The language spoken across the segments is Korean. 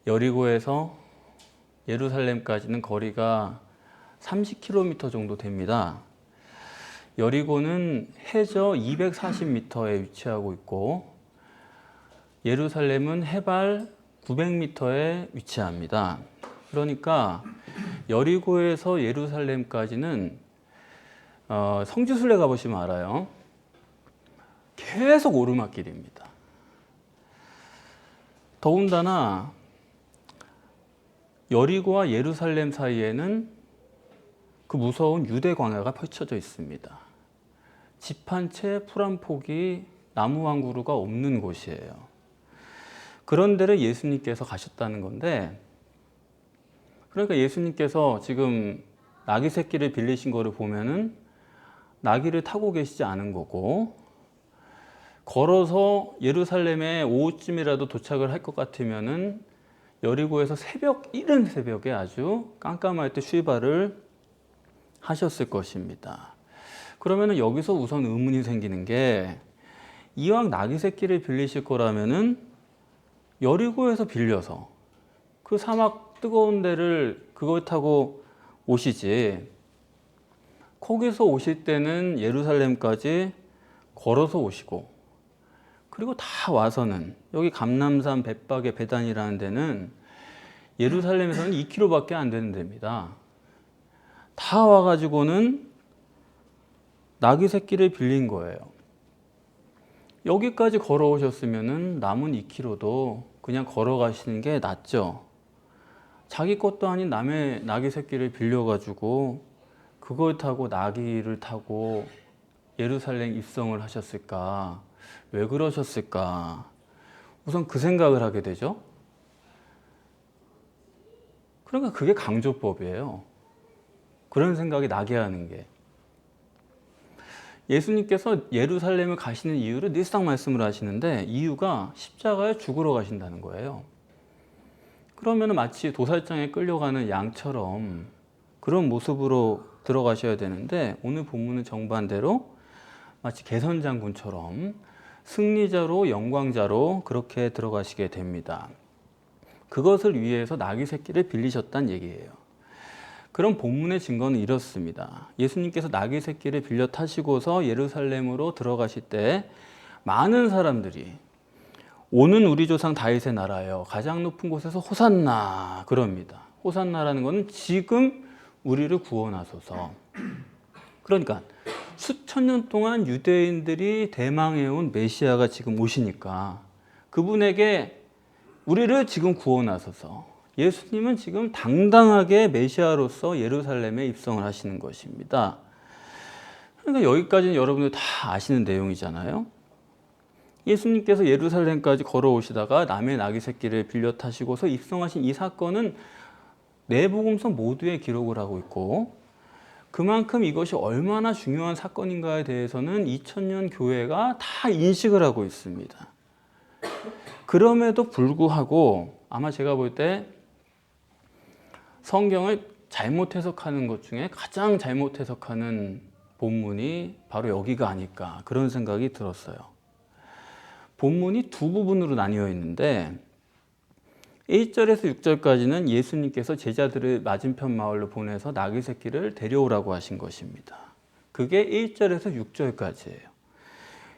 여리고에서 예루살렘까지는 거리가 30km 정도 됩니다. 여리고는 해저 240m에 위치하고 있고 예루살렘은 해발 900m에 위치합니다. 그러니까 여리고에서 예루살렘까지는 성지순례 가보시면 알아요. 계속 오르막길입니다. 더군다나 여리고와 예루살렘 사이에는 그 무서운 유대 광야가 펼쳐져 있습니다. 집 한 채, 풀 한 폭이, 나무 한 그루가 없는 곳이에요. 그런 데를 예수님께서 가셨다는 건데, 그러니까 예수님께서 지금 나귀 새끼를 빌리신 거를 보면은 나귀를 타고 계시지 않은 거고, 걸어서 예루살렘에 오후쯤이라도 도착을 할 것 같으면은 여리고에서 이른 새벽에 아주 깜깜할 때 출발을 하셨을 것입니다. 그러면은 여기서 우선 의문이 생기는 게, 이왕 나귀 새끼를 빌리실 거라면은 여리고에서 빌려서 그 사막 뜨거운 데를 그걸 타고 오시지, 거기서 오실 때는 예루살렘까지 걸어서 오시고, 그리고 다 와서는 여기 감람산 벳박의 베단이라는 데는 예루살렘에서는 2km밖에 안 되는 데입니다. 다 와가지고는 나귀 새끼를 빌린 거예요. 여기까지 걸어오셨으면 남은 2km도 그냥 걸어가시는 게 낫죠. 자기 것도 아닌 남의 나귀 새끼를 빌려가지고 그걸 타고 나귀를 타고 예루살렘 입성을 하셨을까? 왜 그러셨을까? 우선 그 생각을 하게 되죠. 그러니까 그게 강조법이에요. 그런 생각이 나게 하는 게. 예수님께서 예루살렘을 가시는 이유를 늘상 말씀을 하시는데, 이유가 십자가에 죽으러 가신다는 거예요. 그러면 마치 도살장에 끌려가는 양처럼 그런 모습으로 들어가셔야 되는데, 오늘 본문은 정반대로 마치 개선장군처럼 승리자로 영광자로 그렇게 들어가시게 됩니다. 그것을 위해서 나귀 새끼를 빌리셨다는 얘기예요. 그럼 본문의 증거는 이렇습니다. 예수님께서 나귀 새끼를 빌려 타시고서 예루살렘으로 들어가실 때 많은 사람들이 오는 우리 조상 다윗의 나라여 가장 높은 곳에서 호산나 그럽니다. 호산나라는 것은 지금 우리를 구원하소서. 그러니까 수천 년 동안 유대인들이 대망해온 메시아가 지금 오시니까 그분에게 우리를 지금 구원하소서. 예수님은 지금 당당하게 메시아로서 예루살렘에 입성을 하시는 것입니다. 그러니까 여기까지는 여러분들 다 아시는 내용이잖아요. 예수님께서 예루살렘까지 걸어오시다가 남의 나귀 새끼를 빌려 타시고서 입성하신 이 사건은 내복음서 모두에 기록을 하고 있고, 그만큼 이것이 얼마나 중요한 사건인가에 대해서는 2000년 교회가 다 인식을 하고 있습니다. 그럼에도 불구하고 아마 제가 볼 때 성경을 잘못 해석하는 것 중에 가장 잘못 해석하는 본문이 바로 여기가 아닐까, 그런 생각이 들었어요. 본문이 두 부분으로 나뉘어 있는데 1절에서 6절까지는 예수님께서 제자들을 맞은편 마을로 보내서 나귀 새끼를 데려오라고 하신 것입니다. 그게 1절에서 6절까지예요.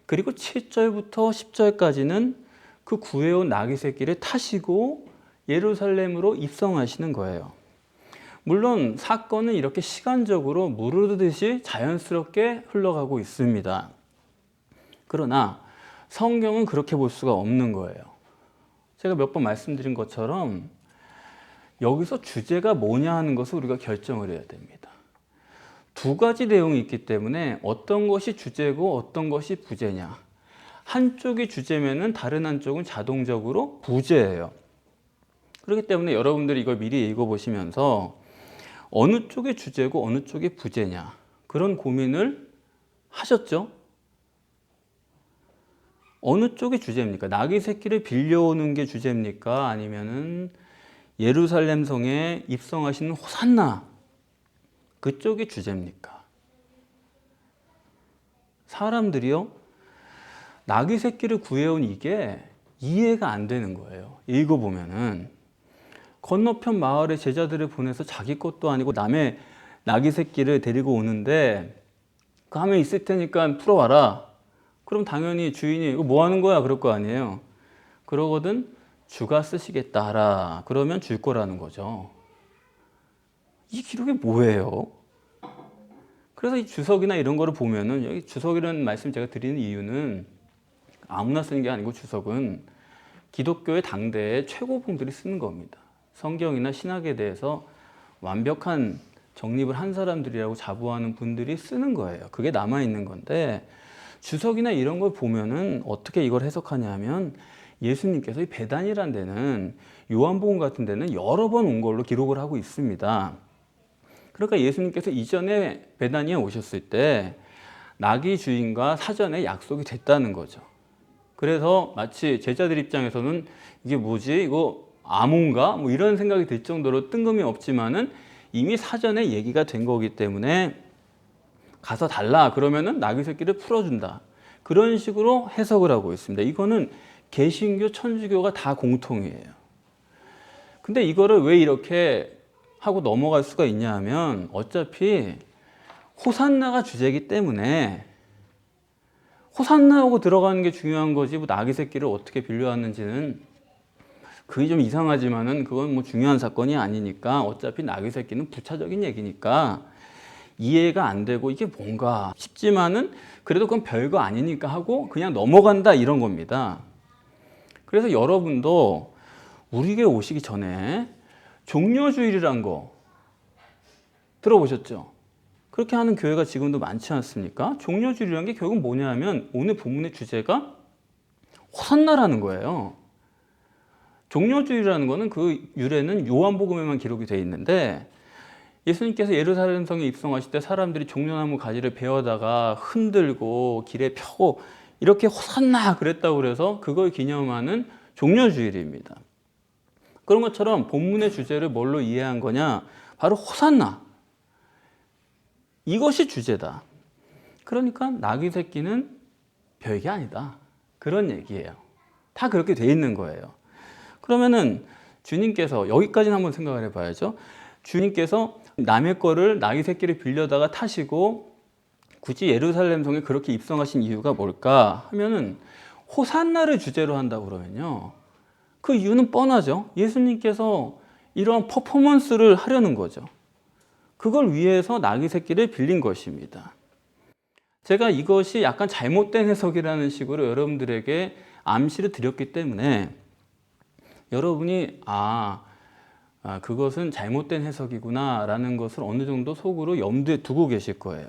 그리고 7절부터 10절까지는 그 구해온 나귀 새끼를 타시고 예루살렘으로 입성하시는 거예요. 물론 사건은 이렇게 시간적으로 무르르듯이 자연스럽게 흘러가고 있습니다. 그러나 성경은 그렇게 볼 수가 없는 거예요. 제가 몇 번 말씀드린 것처럼 여기서 주제가 뭐냐 하는 것을 우리가 결정을 해야 됩니다. 두 가지 내용이 있기 때문에 어떤 것이 주제고 어떤 것이 부제냐. 한쪽이 주제면은 다른 한쪽은 자동적으로 부제예요. 그렇기 때문에 여러분들이 이걸 미리 읽어보시면서 어느 쪽이 주제고 어느 쪽이 부제냐, 그런 고민을 하셨죠? 어느 쪽이 주제입니까? 나귀 새끼를 빌려오는 게 주제입니까? 아니면은 예루살렘 성에 입성하시는 호산나, 그쪽이 주제입니까? 사람들이요, 나귀 새끼를 구해온 이게 이해가 안 되는 거예요. 읽어보면은 건너편 마을에 제자들을 보내서 자기 것도 아니고 남의 나귀 새끼를 데리고 오는데 가만히 있을 테니까 풀어와라. 그럼 당연히 주인이 이거 뭐 하는 거야? 그럴 거 아니에요. 그러거든 주가 쓰시겠다 하라. 그러면 줄 거라는 거죠. 이 기록이 뭐예요? 그래서 이 주석이나 이런 거를 보면은 여기 주석이라는 말씀 제가 드리는 이유는 아무나 쓰는 게 아니고 주석은 기독교의 당대의 최고봉들이 쓰는 겁니다. 성경이나 신학에 대해서 완벽한 정립을 한 사람들이라고 자부하는 분들이 쓰는 거예요. 그게 남아있는 건데 주석이나 이런 걸 보면은 어떻게 이걸 해석하냐면 예수님께서 이 베단이라는 데는 요한복음 같은 데는 여러 번 온 걸로 기록을 하고 있습니다. 그러니까 예수님께서 이전에 베다니에 오셨을 때 나귀 주인과 사전에 약속이 됐다는 거죠. 그래서 마치 제자들 입장에서는 이게 뭐지? 이거 암호인가? 뭐 이런 생각이 들 정도로 뜬금이 없지만은 이미 사전에 얘기가 된 거기 때문에 가서 달라 그러면은 나귀 새끼를 풀어준다. 그런 식으로 해석을 하고 있습니다. 이거는 개신교, 천주교가 다 공통이에요. 근데 이거를 왜 이렇게 하고 넘어갈 수가 있냐 하면 어차피 호산나가 주제이기 때문에 호산나하고 들어가는 게 중요한 거지 뭐 나귀 새끼를 어떻게 빌려왔는지는 그게 좀 이상하지만은 그건 뭐 중요한 사건이 아니니까 어차피 나귀 새끼는 부차적인 얘기니까 이해가 안 되고 이게 뭔가 싶지만은 그래도 그건 별거 아니니까 하고 그냥 넘어간다 이런 겁니다. 그래서 여러분도 우리에게 오시기 전에 종려주일이란 거 들어보셨죠? 그렇게 하는 교회가 지금도 많지 않습니까? 종려주일이란 게 결국 뭐냐 하면 오늘 본문의 주제가 호산나라는 거예요. 종려주일이라는 거는 그 유래는 요한복음에만 기록이 되어 있는데 예수님께서 예루살렘 성에 입성하실 때 사람들이 종려나무 가지를 베어다가 흔들고 길에 펴고 이렇게 호산나 그랬다고 그래서 그걸 기념하는 종려주일입니다. 그런 것처럼 본문의 주제를 뭘로 이해한 거냐? 바로 호산나. 이것이 주제다. 그러니까 나귀 새끼는 별게 아니다. 그런 얘기예요. 다 그렇게 돼 있는 거예요. 그러면은 주님께서 여기까지는 한번 생각을 해봐야죠. 주님께서 남의 거를 나귀 새끼를 빌려다가 타시고 굳이 예루살렘 성에 그렇게 입성하신 이유가 뭘까 하면은 호산나를 주제로 한다고 그러면요. 그 이유는 뻔하죠. 예수님께서 이러한 퍼포먼스를 하려는 거죠. 그걸 위해서 나귀 새끼를 빌린 것입니다. 제가 이것이 약간 잘못된 해석이라는 식으로 여러분들에게 암시를 드렸기 때문에 여러분이 그것은 잘못된 해석이구나 라는 것을 어느 정도 속으로 염두에 두고 계실 거예요.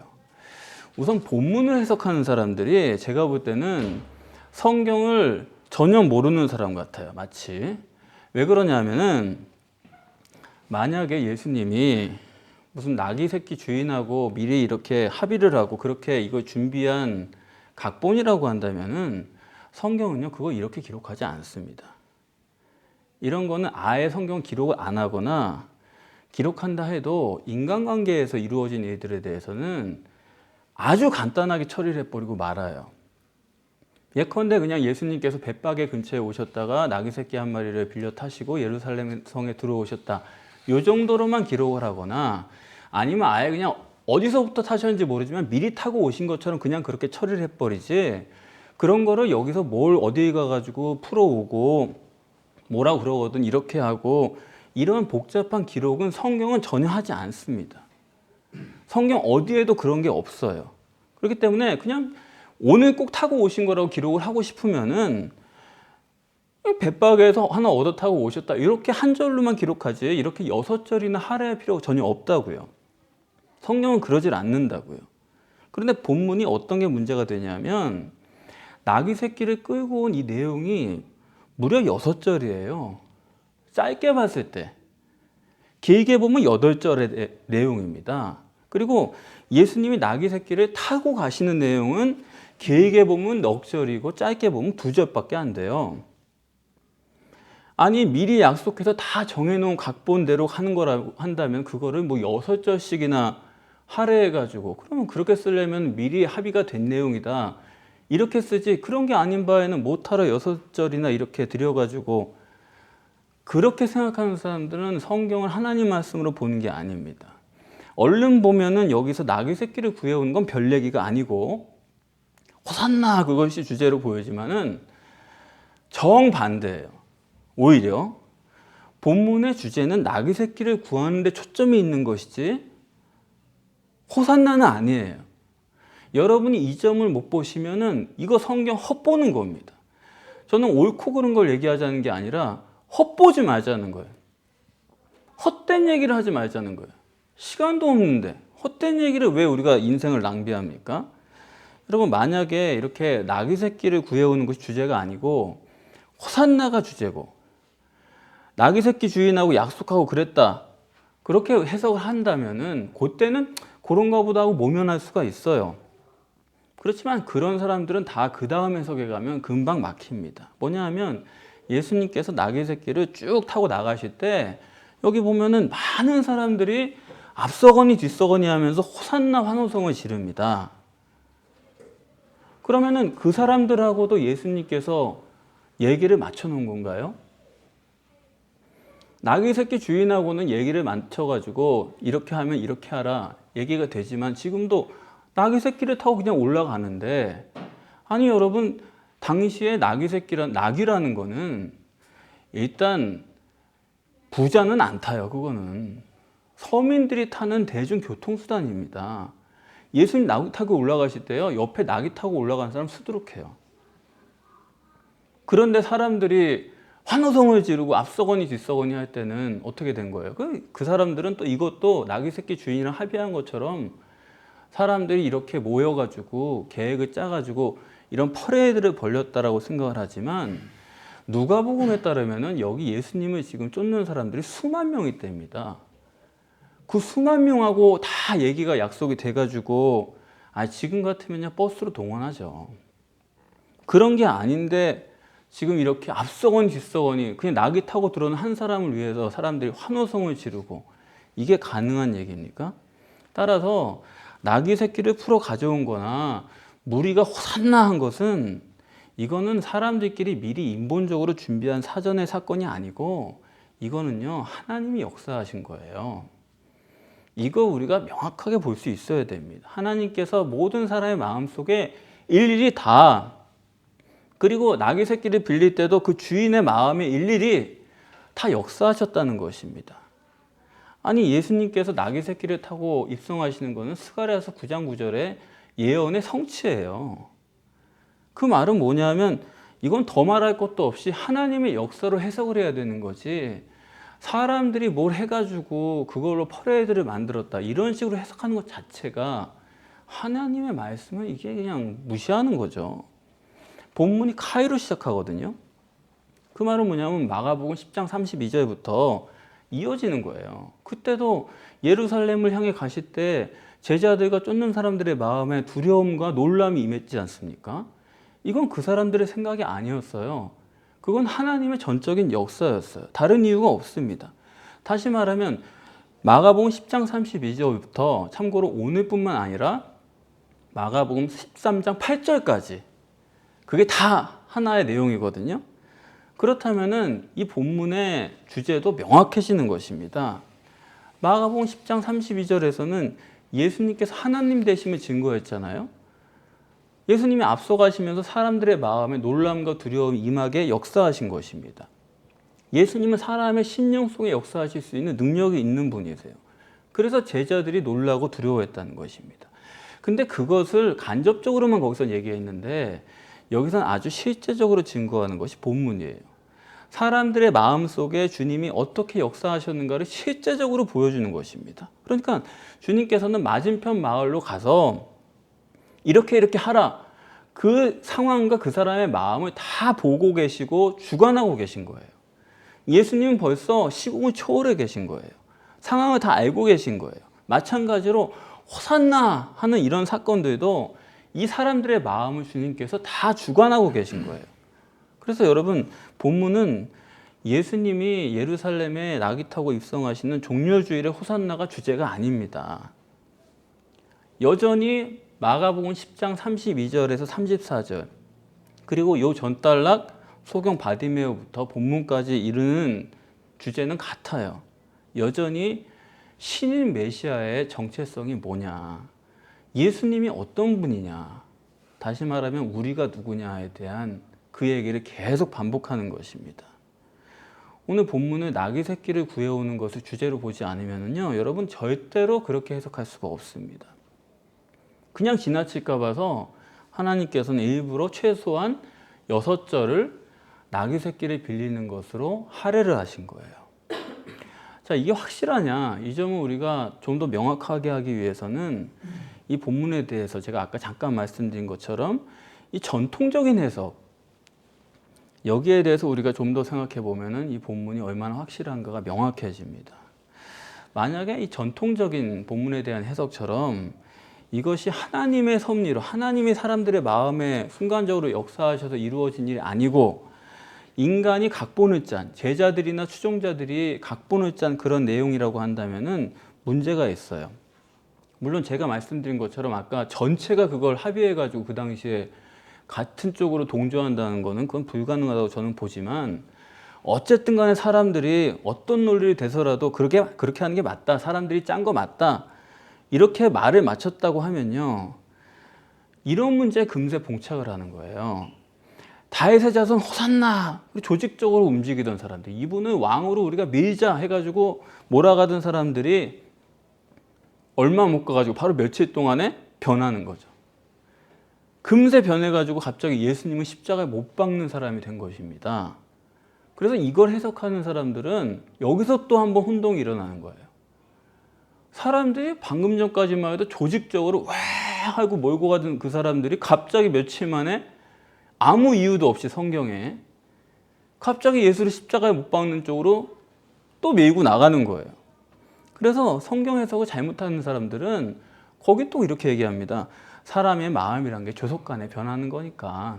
우선 본문을 해석하는 사람들이 제가 볼 때는 성경을 전혀 모르는 사람 같아요. 마치 왜 그러냐면은 만약에 예수님이 무슨 나귀 새끼 주인하고 미리 이렇게 합의를 하고 그렇게 이걸 준비한 각본이라고 한다면은 성경은요 그거 이렇게 기록하지 않습니다. 이런 거는 아예 성경 기록을 안 하거나 기록한다 해도 인간관계에서 이루어진 일들에 대해서는 아주 간단하게 처리를 해버리고 말아요. 예컨대 그냥 예수님께서 벳바게 근처에 오셨다가 나귀 새끼 한 마리를 빌려 타시고 예루살렘 성에 들어오셨다. 이 정도로만 기록을 하거나 아니면 아예 그냥 어디서부터 타셨는지 모르지만 미리 타고 오신 것처럼 그냥 그렇게 처리를 해버리지 그런 거를 여기서 뭘 어디 가가지고 풀어오고 뭐라고 그러거든 이렇게 하고 이런 복잡한 기록은 성경은 전혀 하지 않습니다. 성경 어디에도 그런 게 없어요. 그렇기 때문에 그냥 오늘 꼭 타고 오신 거라고 기록을 하고 싶으면은 벳박에서 하나 얻어 타고 오셨다 이렇게 한 절로만 기록하지 이렇게 6절이나 할애할 필요가 전혀 없다고요. 성경은 그러질 않는다고요. 그런데 본문이 어떤 게 문제가 되냐면 나귀 새끼를 끌고 온 이 내용이 무려 6절이에요. 짧게 봤을 때. 길게 보면 8절의 내용입니다. 그리고 예수님이 나귀 새끼를 타고 가시는 내용은 길게 보면 넉 절이고 짧게 보면 2절밖에 안 돼요. 아니 미리 약속해서 다 정해놓은 각본대로 하는 거라고 한다면 그거를 뭐 6절씩이나 할애해가지고 그러면 그렇게 쓰려면 미리 합의가 된 내용이다. 이렇게 쓰지 그런 게 아닌 바에는 못하러 6절이나 이렇게 들여가지고 그렇게 생각하는 사람들은 성경을 하나님 말씀으로 보는 게 아닙니다. 얼른 보면은 여기서 나귀 새끼를 구해오는 건 별 얘기가 아니고 호산나 그것이 주제로 보이지만은 정반대예요. 오히려 본문의 주제는 나귀 새끼를 구하는 데 초점이 있는 것이지 호산나는 아니에요. 여러분이 이 점을 못 보시면은 이거 성경 헛보는 겁니다. 저는 옳고 그른 걸 얘기하자는 게 아니라 헛보지 말자는 거예요. 헛된 얘기를 하지 말자는 거예요. 시간도 없는데 헛된 얘기를 왜 우리가 인생을 낭비합니까? 여러분, 만약에 이렇게 나귀 새끼를 구해오는 것이 주제가 아니고 호산나가 주제고 나귀 새끼 주인하고 약속하고 그랬다, 그렇게 해석을 한다면은 그때는 그런가 보다 하고 모면할 수가 있어요. 그렇지만 그런 사람들은 다 그 다음 해석에 가면 금방 막힙니다. 뭐냐 하면 예수님께서 나귀 새끼를 쭉 타고 나가실 때 여기 보면은 많은 사람들이 앞서거니 뒤서거니 하면서 호산나 환호성을 지릅니다. 그러면은 그 사람들하고도 예수님께서 얘기를 맞춰 놓은 건가요? 나귀 새끼 주인하고는 얘기를 맞춰가지고 이렇게 하면 이렇게 하라 얘기가 되지만 지금도 나귀 새끼를 타고 그냥 올라가는데, 아니 여러분, 당시에 나귀라는 거는 일단 부자는 안 타요. 그거는 서민들이 타는 대중교통수단입니다. 예수님 나귀 타고 올라가실 때요, 옆에 나귀 타고 올라가는 사람 수두룩해요. 그런데 사람들이 환호성을 지르고 앞서거니 뒤서거니 할 때는 어떻게 된 거예요? 그 사람들은 또 이것도 나귀 새끼 주인이랑 합의한 것처럼 사람들이 이렇게 모여가지고 계획을 짜가지고 이런 퍼레이드를 벌였다라고 생각을 하지만, 누가복음에 따르면은 여기 예수님을 지금 쫓는 사람들이 수만 명이 됩니다. 그 수만 명하고 다 얘기가 약속이 돼가지고 지금 같으면요 버스로 동원하죠. 그런 게 아닌데 지금 이렇게 앞서거니 뒤서거니 그냥 나귀 타고 들어오는 한 사람을 위해서 사람들이 환호성을 지르고, 이게 가능한 얘기입니까? 따라서 나귀 새끼를 풀어 가져온 거나 무리가 호산나한 것은 이거는 사람들끼리 미리 인본적으로 준비한 사전의 사건이 아니고 이거는요 하나님이 역사하신 거예요. 이거 우리가 명확하게 볼 수 있어야 됩니다. 하나님께서 모든 사람의 마음속에 일일이 다, 그리고 나귀 새끼를 빌릴 때도 그 주인의 마음에 일일이 다 역사하셨다는 것입니다. 아니 예수님께서 나귀 새끼를 타고 입성하시는 것은 스가랴서 9장 9절의 예언의 성취예요. 그 말은 뭐냐면 이건 더 말할 것도 없이 하나님의 역사로 해석을 해야 되는 거지, 사람들이 뭘 해가지고 그걸로 퍼레이드를 만들었다 이런 식으로 해석하는 것 자체가 하나님의 말씀을 이게 그냥 무시하는 거죠. 본문이 카이로 시작하거든요. 그 말은 뭐냐면 마가복음 10장 32절부터 이어지는 거예요. 그때도 예루살렘을 향해 가실 때 제자들과 쫓는 사람들의 마음에 두려움과 놀람이 임했지 않습니까? 이건 그 사람들의 생각이 아니었어요. 그건 하나님의 전적인 역사였어요. 다른 이유가 없습니다. 다시 말하면 마가복음 10장 32절부터 참고로 오늘뿐만 아니라 마가복음 13장 8절까지 그게 다 하나의 내용이거든요. 그렇다면은 이 본문의 주제도 명확해지는 것입니다. 마가복음 10장 32절에서는 예수님께서 하나님 되심을 증거했잖아요. 예수님이 앞서가시면서 사람들의 마음에 놀람과 두려움이 임하게 역사하신 것입니다. 예수님은 사람의 심령 속에 역사하실 수 있는 능력이 있는 분이세요. 그래서 제자들이 놀라고 두려워했다는 것입니다. 근데 그것을 간접적으로만 거기서 얘기했는데 여기서는 아주 실제적으로 증거하는 것이 본문이에요. 사람들의 마음속에 주님이 어떻게 역사하셨는가를 실제적으로 보여주는 것입니다. 그러니까 주님께서는 맞은편 마을로 가서 이렇게 하라, 그 상황과 그 사람의 마음을 다 보고 계시고 주관하고 계신 거예요. 예수님은 벌써 시공을 초월해 계신 거예요. 상황을 다 알고 계신 거예요. 마찬가지로 호산나 하는 이런 사건들도 이 사람들의 마음을 주님께서 다 주관하고 계신 거예요. 그래서 여러분, 본문은 예수님이 예루살렘에 나귀 타고 입성하시는 종려주일의 호산나가 주제가 아닙니다. 여전히 마가복음 10장 32절에서 34절, 그리고 요 전단락 소경 바디메오부터 본문까지 이르는 주제는 같아요. 여전히 신인 메시아의 정체성이 뭐냐, 예수님이 어떤 분이냐, 다시 말하면 우리가 누구냐에 대한 그 얘기를 계속 반복하는 것입니다. 오늘 본문을 나귀 새끼를 구해오는 것을 주제로 보지 않으면요, 여러분 절대로 그렇게 해석할 수가 없습니다. 그냥 지나칠까 봐서 하나님께서는 일부러 최소한 6절을 나귀 새끼를 빌리는 것으로 할애를 하신 거예요. 자, 이게 확실하냐? 이 점을 우리가 좀 더 명확하게 하기 위해서는 이 본문에 대해서 제가 아까 잠깐 말씀드린 것처럼 이 전통적인 해석, 여기에 대해서 우리가 좀 더 생각해 보면은 이 본문이 얼마나 확실한가가 명확해집니다. 만약에 이 전통적인 본문에 대한 해석처럼 이것이 하나님의 섭리로, 하나님이 사람들의 마음에 순간적으로 역사하셔서 이루어진 일이 아니고 인간이 각본을 짠, 제자들이나 추종자들이 각본을 짠 그런 내용이라고 한다면은 문제가 있어요. 물론 제가 말씀드린 것처럼 아까 전체가 그걸 합의해가지고 그 당시에 같은 쪽으로 동조한다는 거는 그건 불가능하다고 저는 보지만, 어쨌든 간에 사람들이 어떤 논리를 대서라도 그렇게 하는 게 맞다, 사람들이 짠 거 맞다, 이렇게 말을 맞췄다고 하면요, 이런 문제에 금세 봉착을 하는 거예요. 다윗의 자손 호산나, 조직적으로 움직이던 사람들, 이분을 왕으로 우리가 밀자 해가지고 몰아가던 사람들이 얼마 못 가가지고 바로 며칠 동안에 변하는 거죠. 금세 변해가지고 갑자기 예수님은 십자가에 못 박는 사람이 된 것입니다. 그래서 이걸 해석하는 사람들은 여기서 또 한번 혼동이 일어나는 거예요. 사람들이 방금 전까지만 해도 조직적으로 왜 하고 몰고 가던 그 사람들이 갑자기 며칠 만에 아무 이유도 없이 성경에 갑자기 예수를 십자가에 못 박는 쪽으로 또 밀고 나가는 거예요. 그래서 성경 해석을 잘못하는 사람들은 거기 또 이렇게 얘기합니다. 사람의 마음이란 게 조속간에 변하는 거니까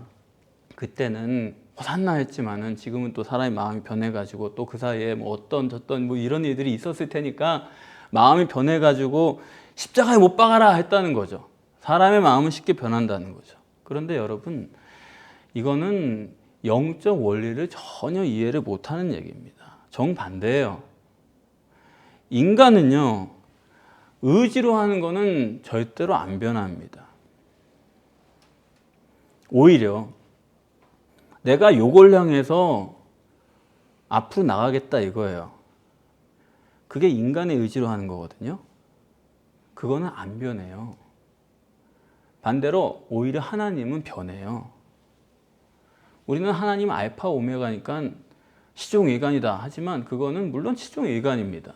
그때는 호산나 했지만은 지금은 또 사람의 마음이 변해가지고 또 그 사이에 뭐 어떤 저떤 뭐 이런 일들이 있었을 테니까 마음이 변해가지고 십자가에 못 박아라 했다는 거죠. 사람의 마음은 쉽게 변한다는 거죠. 그런데 여러분, 이거는 영적 원리를 전혀 이해를 못하는 얘기입니다. 정반대예요. 인간은요, 의지로 하는 거는 절대로 안 변합니다. 오히려 내가 요걸 향해서 앞으로 나가겠다 이거예요. 그게 인간의 의지로 하는 거거든요. 그거는 안 변해요. 반대로 오히려 하나님은 변해요. 우리는 하나님 알파 오메가니까 시종일관이다 하지만 그거는 물론 시종일관입니다.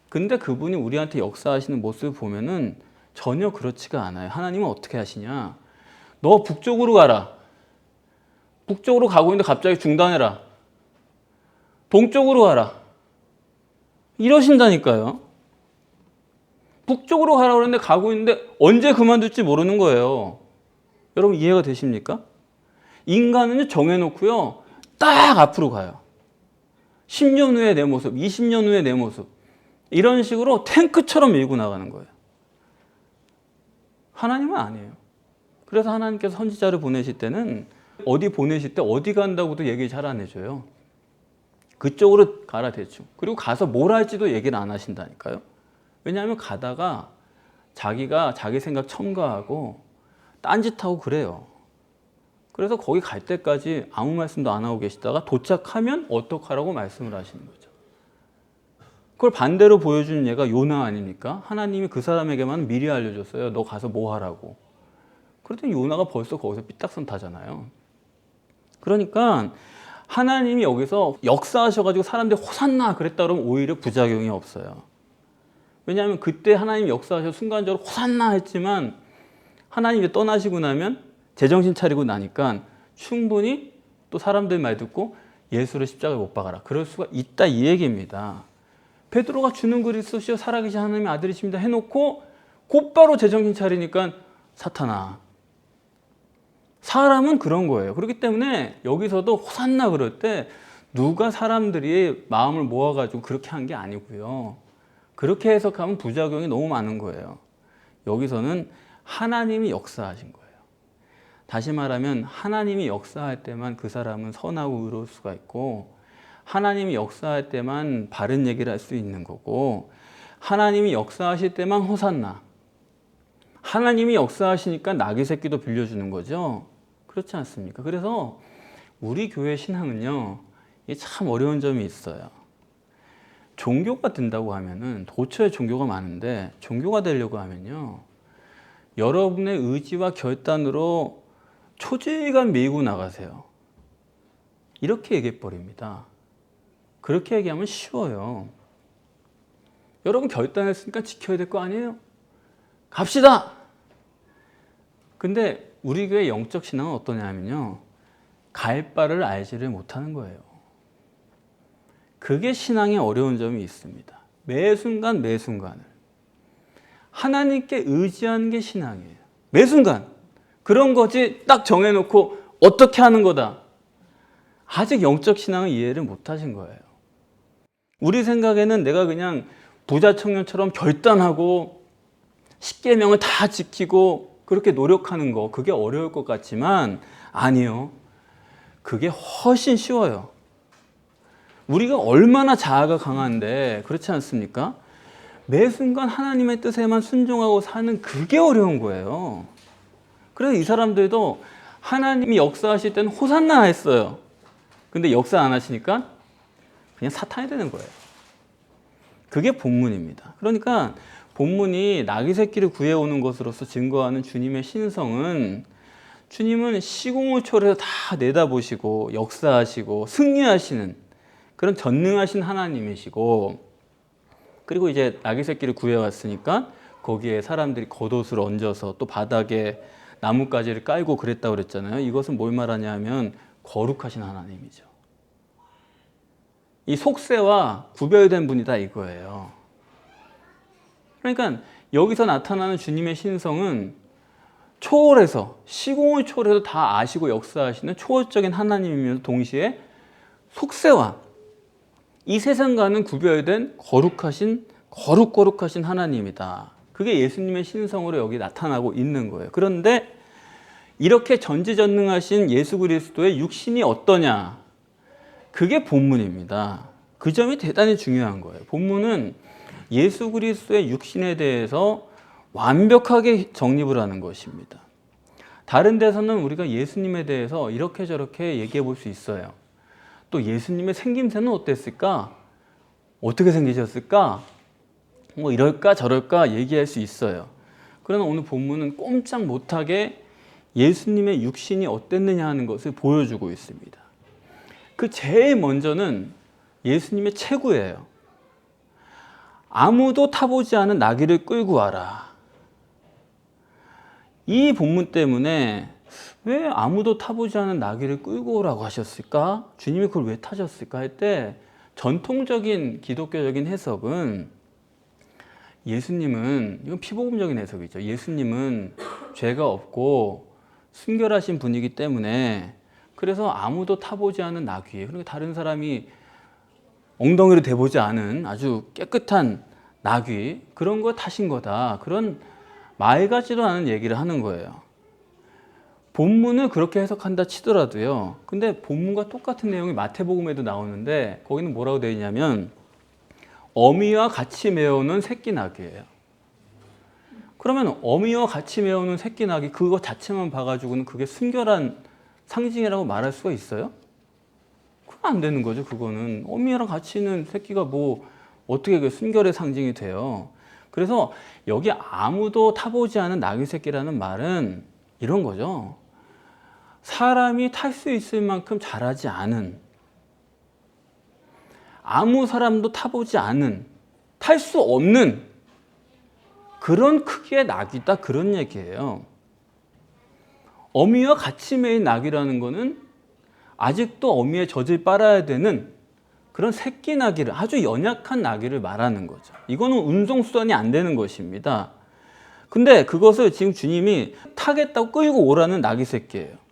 근데 그분이 우리한테 역사하시는 모습을 보면은 전혀 그렇지가 않아요. 하나님은 어떻게 하시냐? 너 북쪽으로 가라. 북쪽으로 가고 있는데 갑자기 중단해라. 동쪽으로 가라. 이러신다니까요. 북쪽으로 가라 그러는데 가고 있는데 언제 그만둘지 모르는 거예요. 여러분 이해가 되십니까? 인간은 정해놓고요, 딱 앞으로 가요. 10년 후에 내 모습, 20년 후에 내 모습, 이런 식으로 탱크처럼 밀고 나가는 거예요. 하나님은 아니에요. 그래서 하나님께서 선지자를 보내실 때는 어디 보내실 때 어디 간다고도 얘기 잘 안 해줘요. 그쪽으로 가라 대충. 그리고 가서 뭘 할지도 얘기를 안 하신다니까요. 왜냐하면 가다가 자기가 자기 생각 첨가하고 딴짓하고 그래요. 그래서 거기 갈 때까지 아무 말씀도 안 하고 계시다가 도착하면 어떡하라고 말씀을 하시는 거죠. 그걸 반대로 보여주는 예가 요나 아닙니까? 하나님이 그 사람에게만 미리 알려줬어요. 너 가서 뭐 하라고. 그랬더니 요나가 벌써 거기서 삐딱선 타잖아요. 그러니까 하나님이 여기서 역사하셔가지고 사람들이 호산나 그랬다 그러면 오히려 부작용이 없어요. 왜냐하면 그때 하나님이 역사하셔서 순간적으로 호산나 했지만 하나님이 떠나시고 나면 제정신 차리고 나니까 충분히 또 사람들 말 듣고 예수를 십자가에 못 박아라. 그럴 수가 있다 이 얘기입니다. 베드로가 주는 그리스도시요 살아계신 하나님의 아들이십니다 해놓고 곧바로 제정신 차리니까 사탄아. 사람은 그런 거예요. 그렇기 때문에 여기서도 호산나 그럴 때 누가 사람들이 마음을 모아가지고 그렇게 한 게 아니고요. 그렇게 해석하면 부작용이 너무 많은 거예요. 여기서는 하나님이 역사하신 거예요. 다시 말하면 하나님이 역사할 때만 그 사람은 선하고 의로울 수가 있고 하나님이 역사할 때만 바른 얘기를 할 수 있는 거고, 하나님이 역사하실 때만 호산나. 하나님이 역사하시니까 나귀 새끼도 빌려주는 거죠. 그렇지 않습니까? 그래서 우리 교회 신앙은요, 이게 참 어려운 점이 있어요. 종교가 된다고 하면은, 도처에 종교가 많은데 종교가 되려고 하면요, 여러분의 의지와 결단으로 초지간 밀고 나가세요. 이렇게 얘기해 버립니다. 그렇게 얘기하면 쉬워요. 여러분 결단했으니까 지켜야 될 거 아니에요? 갑시다! 근데 우리 교회 영적 신앙은 어떠냐면요, 갈 바를 알지를 못하는 거예요. 그게 신앙의 어려운 점이 있습니다. 매 순간 매 순간을 하나님께 의지하는 게 신앙이에요. 매 순간 그런 거지 딱 정해놓고 어떻게 하는 거다. 아직 영적 신앙을 이해를 못 하신 거예요. 우리 생각에는 내가 그냥 부자 청년처럼 결단하고 십계명을 다 지키고 그렇게 노력하는 거, 그게 어려울 것 같지만 아니요. 그게 훨씬 쉬워요. 우리가 얼마나 자아가 강한데 그렇지 않습니까? 매 순간 하나님의 뜻에만 순종하고 사는 그게 어려운 거예요. 그래서 이 사람들도 하나님이 역사하실 때는 호산나 했어요. 근데 역사 안 하시니까 그냥 사탄이 되는 거예요. 그게 본문입니다. 그러니까 본문이 나귀 새끼를 구해오는 것으로서 증거하는 주님의 신성은, 주님은 시공을 초월해서 다 내다보시고 역사하시고 승리하시는 그런 전능하신 하나님이시고, 그리고 이제 나귀 새끼를 구해왔으니까 거기에 사람들이 겉옷을 얹어서 또 바닥에 나뭇가지를 깔고 그랬다고 그랬잖아요. 이것은 뭘 말하냐면 거룩하신 하나님이죠. 이 속세와 구별된 분이다 이거예요. 그러니까 여기서 나타나는 주님의 신성은 초월해서, 시공을 초월해서 다 아시고 역사하시는 초월적인 하나님이면서 동시에 속세와 이 세상과는 구별된 거룩하신 하나님이다. 그게 예수님의 신성으로 여기 나타나고 있는 거예요. 그런데 이렇게 전지전능하신 예수 그리스도의 육신이 어떠냐? 그게 본문입니다. 그 점이 대단히 중요한 거예요. 본문은 예수 그리스도의 육신에 대해서 완벽하게 정립을 하는 것입니다. 다른 데서는 우리가 예수님에 대해서 이렇게 저렇게 얘기해 볼 수 있어요. 또 예수님의 생김새는 어땠을까? 어떻게 생기셨을까? 뭐 이럴까 저럴까 얘기할 수 있어요. 그러나 오늘 본문은 꼼짝 못하게 예수님의 육신이 어땠느냐 하는 것을 보여주고 있습니다. 그 제일 먼저는 예수님의 체구예요. 아무도 타보지 않은 나귀를 끌고 와라. 이 본문 때문에 왜 아무도 타보지 않은 나귀를 끌고 오라고 하셨을까? 주님이 그걸 왜 타셨을까? 할 때 전통적인 기독교적인 해석은, 예수님은, 이건 피복음적인 해석이죠. 예수님은 죄가 없고 순결하신 분이기 때문에 그래서 아무도 타보지 않은 나귀, 그러니까 다른 사람이 엉덩이를 대보지 않은 아주 깨끗한 나귀, 그런 거 타신 거다. 그런 말 같지도 않은 얘기를 하는 거예요. 본문을 그렇게 해석한다 치더라도요. 근데 본문과 똑같은 내용이 마태복음에도 나오는데 거기는 뭐라고 되어 있냐면 어미와 같이 메어오는 새끼 나귀예요. 그러면 어미와 같이 메어오는 새끼 나귀 그거 자체만 봐가지고는 그게 순결한 상징이라고 말할 수가 있어요? 그건 안 되는 거죠. 그거는 어미랑 같이 있는 새끼가 뭐 어떻게 그 순결의 상징이 돼요. 그래서 여기 아무도 타보지 않은 나귀 새끼라는 말은 이런 거죠. 사람이 탈 수 있을 만큼 잘하지 않은, 아무 사람도 타보지 않은, 탈 수 없는 그런 크기의 나귀다, 그런 얘기예요. 어미와 같이 매인 나귀라는 거는 아직도 어미의 젖을 빨아야 되는 그런 새끼 나귀를, 아주 연약한 나귀를 말하는 거죠. 이거는 운송수단이 안 되는 것입니다. 근데 그것을 지금 주님이 타겠다고 끌고 오라는 나귀 새끼예요.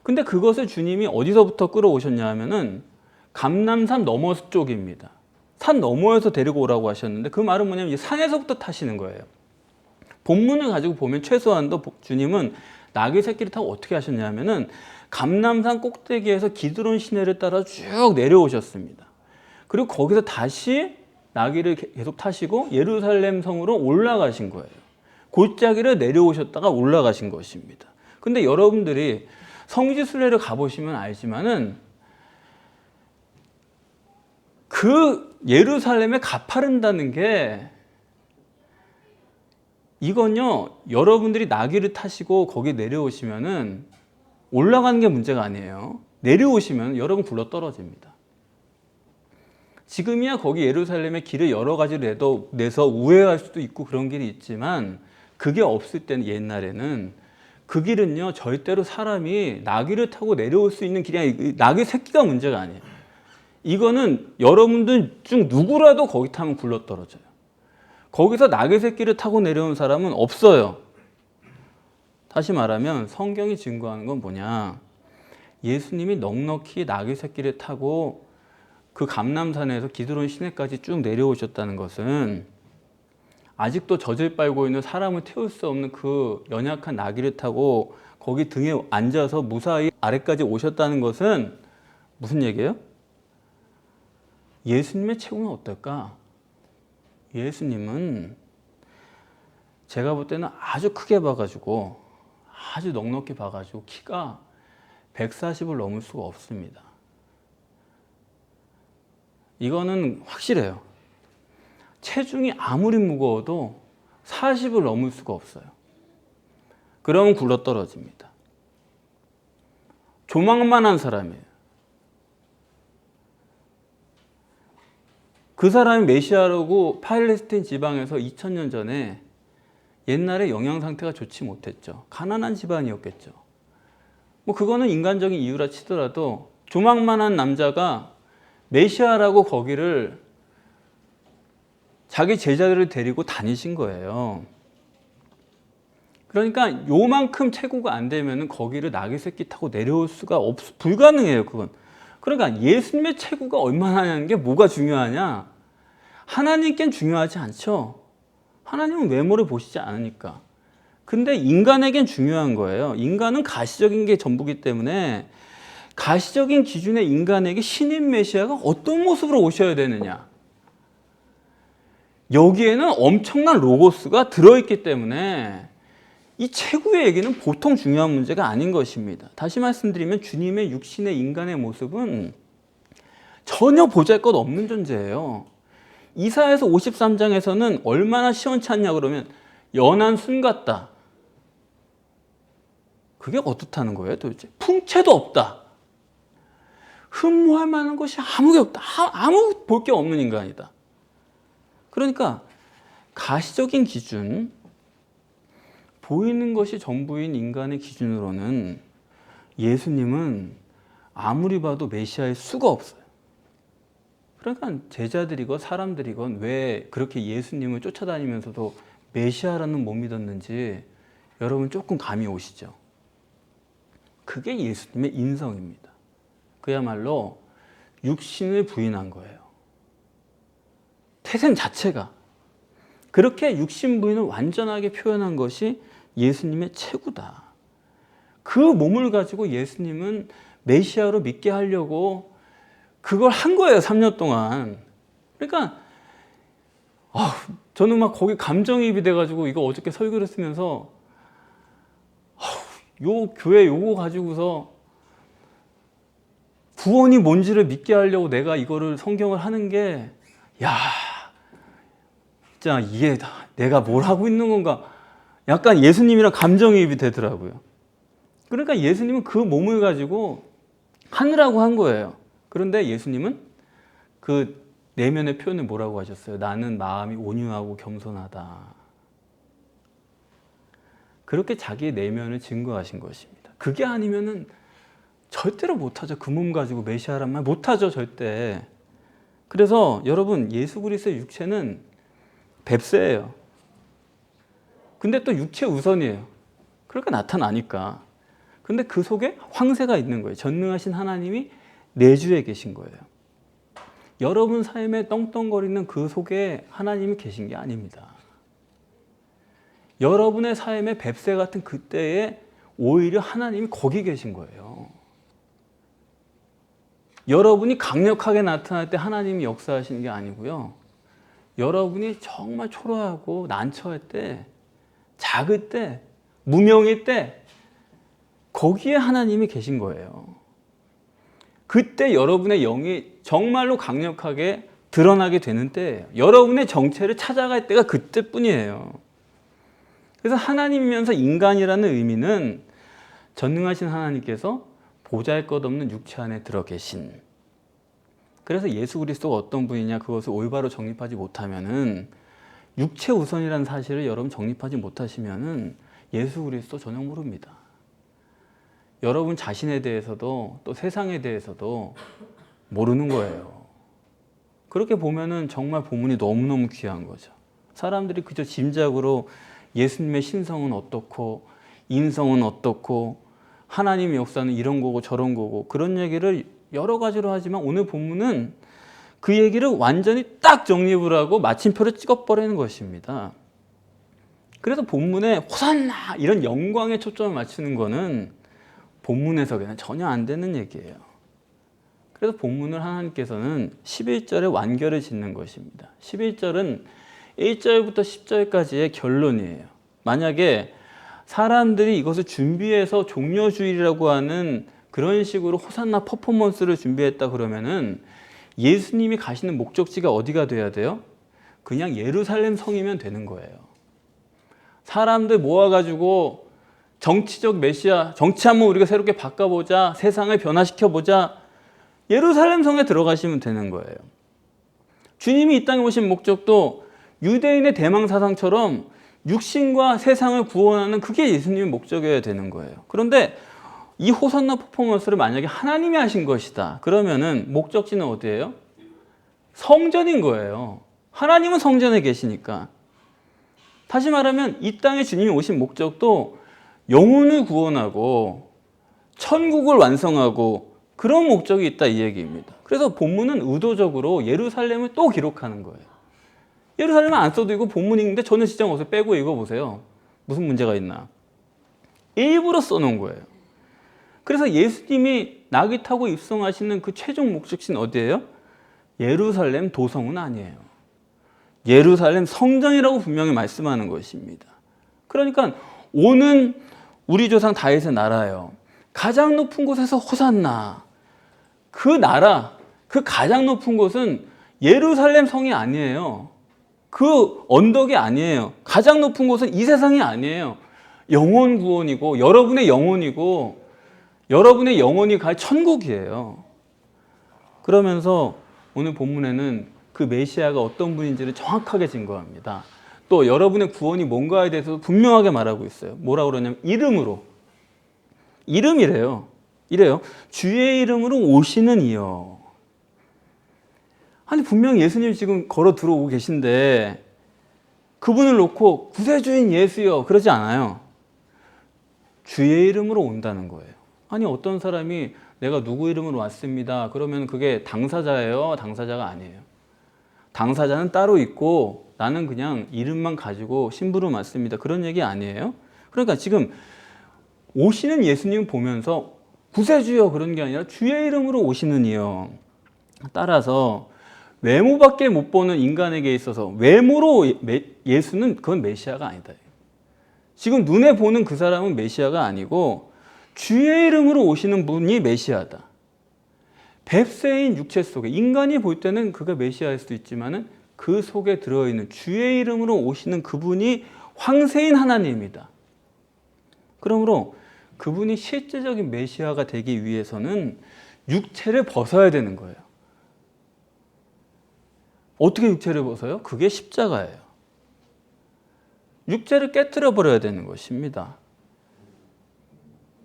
근데 그것을 주님이 어디서부터 끌어오셨냐 하면은 감람산 너머 쪽입니다. 산 너머에서 데리고 오라고 하셨는데 그 말은 뭐냐면 산에서부터 타시는 거예요. 본문을 가지고 보면 최소한도 주님은 나귀 새끼를 타고 어떻게 하셨냐 하면은 감람산 꼭대기에서 기드론 시내를 따라 쭉 내려오셨습니다. 그리고 거기서 다시 나귀를 계속 타시고 예루살렘 성으로 올라가신 거예요. 골짜기를 내려오셨다가 올라가신 것입니다. 근데 여러분들이 성지 순례를 가보시면 알지만은 그 예루살렘에 가파른다는 게 이건요, 여러분들이 나귀를 타시고 거기 내려오시면은 올라가는 게 문제가 아니에요. 내려오시면 여러분 굴러 떨어집니다. 지금이야 거기 예루살렘에 길을 여러 가지로 내서 우회할 수도 있고 그런 길이 있지만 그게 없을 때는 옛날에는 그 길은요 절대로 사람이 나귀를 타고 내려올 수 있는 길이 아니에요. 나귀 새끼가 문제가 아니에요. 이거는 여러분들 중 누구라도 거기 타면 굴러 떨어져요. 거기서 나귀 새끼를 타고 내려온 사람은 없어요. 다시 말하면 성경이 증거하는 건 뭐냐, 예수님이 넉넉히 나귀 새끼를 타고 그 감람산에서 기드론 시내까지 쭉 내려오셨다는 것은 아직도 젖을 빨고 있는 사람을 태울 수 없는 그 연약한 나귀를 타고 거기 등에 앉아서 무사히 아래까지 오셨다는 것은 무슨 얘기예요? 예수님의 체구는 어떨까? 예수님은 제가 볼 때는 아주 크게 봐가지고 아주 넉넉히 봐가지고 키가 140을 넘을 수가 없습니다. 이거는 확실해요. 체중이 아무리 무거워도 40을 넘을 수가 없어요. 그러면 굴러 떨어집니다. 조망만한 사람이에요. 그 사람이 메시아라고 팔레스타인 지방에서 2000년 전에 옛날에 영양 상태가 좋지 못했죠. 가난한 집안이었겠죠. 뭐 그거는 인간적인 이유라 치더라도 조망만한 남자가 메시아라고 거기를 자기 제자들을 데리고 다니신 거예요. 그러니까 요만큼 체구가 안 되면 거기를 나귀 새끼 타고 내려올 수가 불가능해요. 그건. 그러니까 예수님의 체구가 얼마나 하냐는 게 뭐가 중요하냐? 하나님께는 중요하지 않죠. 하나님은 외모를 보시지 않으니까. 근데 인간에겐 중요한 거예요. 인간은 가시적인 게 전부기 때문에 가시적인 기준의 인간에게 신인 메시아가 어떤 모습으로 오셔야 되느냐. 여기에는 엄청난 로고스가 들어있기 때문에 이 체구의 얘기는 보통 중요한 문제가 아닌 것입니다. 다시 말씀드리면 주님의 육신의 인간의 모습은 전혀 보잘것없는 존재예요. 이사야서 53장에서는 얼마나 시원찮냐 그러면 연한 순 같다. 그게 어떻다는 거예요 도대체? 풍채도 없다. 흠모할 만한 것이 아무 없다. 아무 볼 게 없는 인간이다. 그러니까 가시적인 기준, 보이는 것이 전부인 인간의 기준으로는 예수님은 아무리 봐도 메시아일 수가 없어요. 그러니까 제자들이건 사람들이건 왜 그렇게 예수님을 쫓아다니면서도 메시아라는 못 믿었는지 여러분 조금 감이 오시죠? 그게 예수님의 인성입니다. 그야말로 육신을 부인한 거예요. 태생 자체가. 그렇게 육신 부인을 완전하게 표현한 것이 예수님의 체구다. 그 몸을 가지고 예수님은 메시아로 믿게 하려고 그걸 한 거예요. 3년 동안. 그러니까 저는 막 거기 감정이입이 돼가지고 이거 어저께 설교를 쓰면서 요 교회 요거 가지고서 구원이 뭔지를 믿게 하려고 내가 이거를 성경을 하는 게 진짜 이게 내가 뭘 하고 있는 건가, 약간 예수님이랑 감정이입이 되더라고요. 그러니까 예수님은 그 몸을 가지고 하느라고 한 거예요. 그런데 예수님은 그 내면의 표현을 뭐라고 하셨어요? 나는 마음이 온유하고 겸손하다. 그렇게 자기의 내면을 증거하신 것입니다. 그게 아니면은 절대로 못하죠. 그 몸 가지고 메시아란 말 못하죠. 절대. 그래서 여러분, 예수 그리스도의 육체는 뱁새예요. 근데 또 육체 우선이에요. 그러니까 나타나니까. 근데 그 속에 황새가 있는 거예요. 전능하신 하나님이 내주에 계신 거예요. 여러분 삶에 떵떵거리는 그 속에 하나님이 계신 게 아닙니다. 여러분의 삶의 뱁새 같은 그때에 오히려 하나님이 거기 계신 거예요. 여러분이 강력하게 나타날 때 하나님이 역사하시는 게 아니고요. 여러분이 정말 초라하고 난처할 때, 작을 때, 무명일 때 거기에 하나님이 계신 거예요. 그때 여러분의 영이 정말로 강력하게 드러나게 되는 때예요. 여러분의 정체를 찾아갈 때가 그때뿐이에요. 그래서 하나님이면서 인간이라는 의미는 전능하신 하나님께서 보잘것없는 육체 안에 들어 계신. 그래서 예수 그리스도가 어떤 분이냐 그것을 올바로 정립하지 못하면은 육체 우선이라는 사실을 여러분 정립하지 못하시면은 예수 그리스도 전혀 모릅니다. 여러분 자신에 대해서도 또 세상에 대해서도 모르는 거예요. 그렇게 보면은 정말 본문이 너무너무 귀한 거죠. 사람들이 그저 짐작으로 예수님의 신성은 어떻고 인성은 어떻고 하나님의 역사는 이런 거고 저런 거고 그런 얘기를 여러 가지로 하지만 오늘 본문은 그 얘기를 완전히 딱 정립을 하고 마침표를 찍어버리는 것입니다. 그래서 본문에 호산나 이런 영광에 초점을 맞추는 거는 본문 해석에는 전혀 안 되는 얘기예요. 그래서 본문을 하나님께서는 11절에 완결을 짓는 것입니다. 11절은 1절부터 10절까지의 결론이에요. 만약에 사람들이 이것을 준비해서 종려주일이라고 하는 그런 식으로 호산나 퍼포먼스를 준비했다 그러면은 예수님이 가시는 목적지가 어디가 돼야 돼요? 그냥 예루살렘 성이면 되는 거예요. 사람들 모아가지고 정치적 메시아, 정치 한번 우리가 새롭게 바꿔보자, 세상을 변화시켜보자, 예루살렘 성에 들어가시면 되는 거예요. 주님이 이 땅에 오신 목적도 유대인의 대망 사상처럼 육신과 세상을 구원하는 그게 예수님의 목적이어야 되는 거예요. 그런데 이 호산나 퍼포먼스를 만약에 하나님이 하신 것이다 그러면은 목적지는 어디예요? 성전인 거예요. 하나님은 성전에 계시니까. 다시 말하면 이 땅에 주님이 오신 목적도 영혼을 구원하고 천국을 완성하고 그런 목적이 있다 이 얘기입니다. 그래서 본문은 의도적으로 예루살렘을 또 기록하는 거예요. 예루살렘은 안 써도 이거 본문 읽는데 저는 시장 어서 빼고 읽어보세요. 무슨 문제가 있나. 일부러 써놓은 거예요. 그래서 예수님이 낙이 타고 입성하시는 그 최종 목적지는 어디예요? 예루살렘 도성은 아니에요. 예루살렘 성전이라고 분명히 말씀하는 것입니다. 그러니까 오는 우리 조상 다윗의 나라요. 가장 높은 곳에서 호산나. 그 나라, 그 가장 높은 곳은 예루살렘 성이 아니에요. 그 언덕이 아니에요. 가장 높은 곳은 이 세상이 아니에요. 영혼 구원이고 여러분의 영혼이고 여러분의 영혼이 갈 천국이에요. 그러면서 오늘 본문에는 그 메시아가 어떤 분인지를 정확하게 증거합니다. 또 여러분의 구원이 뭔가에 대해서 분명하게 말하고 있어요. 뭐라고 그러냐면 이름으로. 이름이래요. 이래요. 주의 이름으로 오시는 이여. 아니 분명히 예수님 지금 걸어 들어오고 계신데 그분을 놓고 구세주인 예수여 그러지 않아요. 주의 이름으로 온다는 거예요. 아니 어떤 사람이 내가 누구 이름으로 왔습니다. 그러면 그게 당사자예요? 당사자가 아니에요. 당사자는 따로 있고 나는 그냥 이름만 가지고 심부름 왔습니다. 그런 얘기 아니에요. 그러니까 지금 오시는 예수님 보면서 구세주여 그런 게 아니라 주의 이름으로 오시는 이요. 따라서 외모밖에 못 보는 인간에게 있어서 외모로 예수는 그건 메시아가 아니다. 지금 눈에 보는 그 사람은 메시아가 아니고 주의 이름으로 오시는 분이 메시아다. 뱁새인 육체 속에 인간이 볼 때는 그가 메시아일 수도 있지만은 그 속에 들어있는 주의 이름으로 오시는 그분이 황새인 하나님이다. 그러므로 그분이 실제적인 메시아가 되기 위해서는 육체를 벗어야 되는 거예요. 어떻게 육체를 벗어요? 그게 십자가예요. 육체를 깨트려 버려야 되는 것입니다.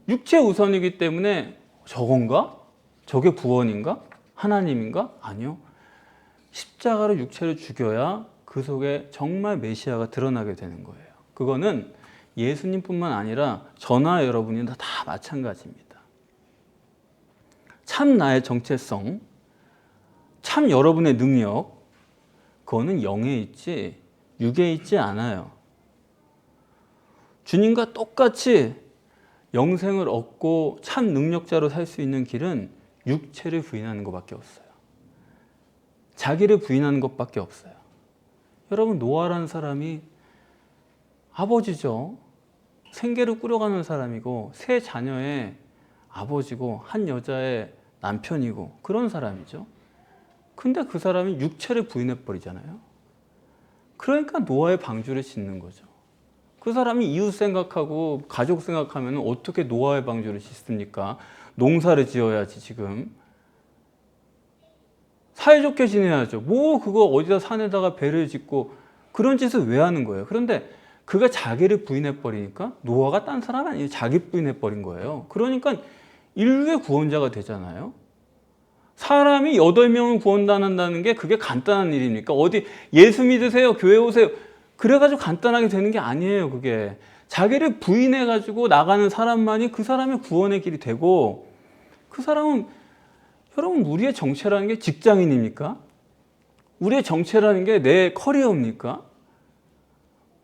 육체 우선이기 때문에 저건가? 저게 구원인가? 하나님인가? 아니요. 십자가로 육체를 죽여야 그 속에 정말 메시아가 드러나게 되는 거예요. 그거는 예수님뿐만 아니라 저나 여러분이 다 마찬가지입니다. 참 나의 정체성, 참 여러분의 능력, 그거는 영에 있지 육에 있지 않아요. 주님과 똑같이 영생을 얻고 참 능력자로 살 수 있는 길은 육체를 부인하는 것밖에 없어요. 자기를 부인하는 것밖에 없어요. 여러분, 노아라는 사람이 아버지죠. 생계를 꾸려가는 사람이고 세 자녀의 아버지고 한 여자의 남편이고 그런 사람이죠. 근데 그 사람이 육체를 부인해 버리잖아요. 그러니까 노아의 방주를 짓는 거죠. 그 사람이 이웃 생각하고 가족 생각하면 어떻게 노아의 방주를 짓습니까? 농사를 지어야지. 지금 사이좋게 지내야죠. 뭐 그거 어디다 산에다가 배를 짓고 그런 짓을 왜 하는 거예요? 그런데 그가 자기를 부인해 버리니까 노아가 딴 사람 아니에요. 자기 부인해 버린 거예요. 그러니까 인류의 구원자가 되잖아요. 사람이 8명을 구원한다는 게 그게 간단한 일입니까? 어디 예수 믿으세요, 교회 오세요, 그래가지고 간단하게 되는 게 아니에요. 그게 자기를 부인해가지고 나가는 사람만이 그 사람의 구원의 길이 되고, 그 사람은, 여러분, 우리의 정체라는 게 직장인입니까? 우리의 정체라는 게 내 커리어입니까?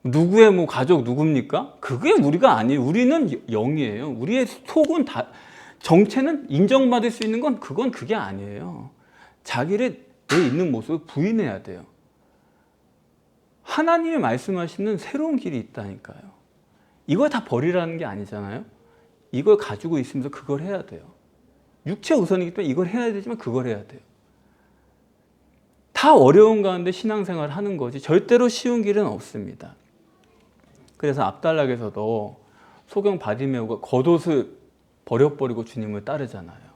누구의 뭐 가족 누굽니까? 그게 우리가 아니에요. 우리는 영이에요. 우리의 속은 다, 정체는 인정받을 수 있는 건 그게 아니에요. 자기를 내 있는 모습을 부인해야 돼요. 하나님이 말씀하시는 새로운 길이 있다니까요. 이걸 다 버리라는 게 아니잖아요. 이걸 가지고 있으면서 그걸 해야 돼요. 육체 우선이기 때문에 이걸 해야 되지만 그걸 해야 돼요. 다 어려운 가운데 신앙생활을 하는 거지 절대로 쉬운 길은 없습니다. 그래서 압달락에서도 소경 바디메오가 겉옷을 버려버리고 주님을 따르잖아요.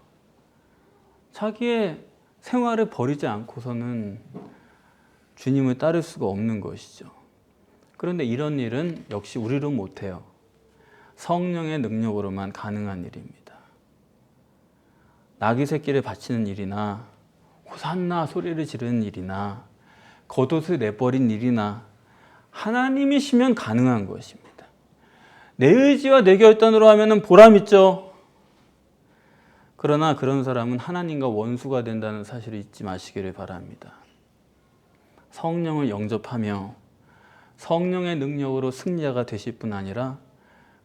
자기의 생활을 버리지 않고서는 주님을 따를 수가 없는 것이죠. 그런데 이런 일은 역시 우리로 못해요. 성령의 능력으로만 가능한 일입니다. 나귀 새끼를 바치는 일이나 호산나 소리를 지르는 일이나 겉옷을 내버린 일이나 하나님이시면 가능한 것입니다. 내 의지와 내 결단으로 하면 보람 있죠. 그러나 그런 사람은 하나님과 원수가 된다는 사실을 잊지 마시기를 바랍니다. 성령을 영접하며 성령의 능력으로 승리자가 되실 뿐 아니라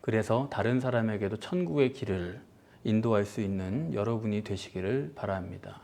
그래서 다른 사람에게도 천국의 길을 인도할 수 있는 여러분이 되시기를 바랍니다.